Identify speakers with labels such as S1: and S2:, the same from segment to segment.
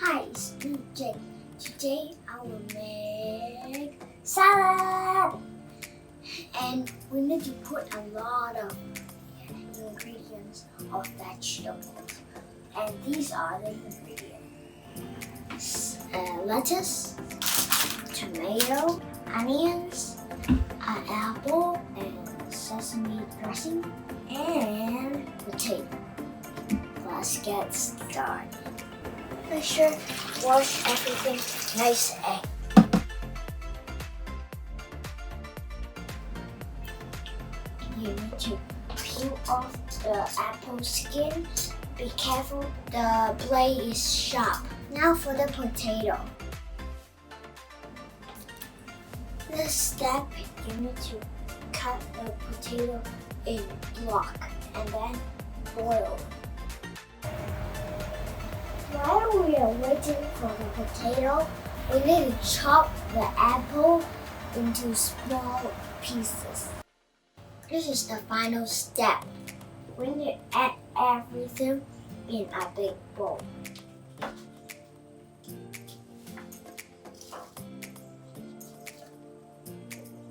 S1: Hi, it's Jake. Today I will make salad. And we need to put a lot of ingredients of vegetables. And these are the ingredients. Lettuce, tomato, onions, an apple, and sesame dressing, and potato. Let's get started. Make sure to wash everything nice and you need to peel off the apple skin. Be careful, the blade is sharp. Now for the potato. This step, you need to cut the potato in block and then boil. While we are waiting for the potato, we need to chop the apple into small pieces. This is the final step. We need to add everything in a big bowl.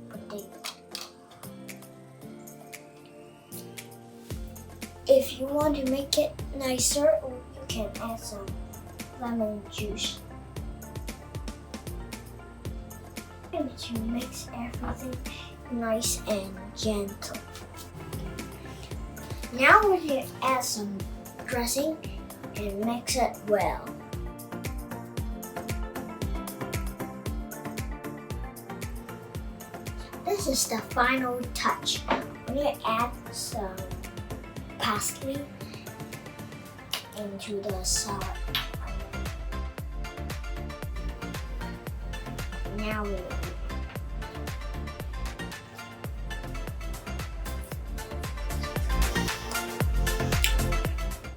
S1: Potato. If you want to make it nicer, you can add some lemon juice. And to mix everything nice and gentle. Now we can add some dressing and mix it well. This is the final touch. We need to add some parsley into the salad. Now we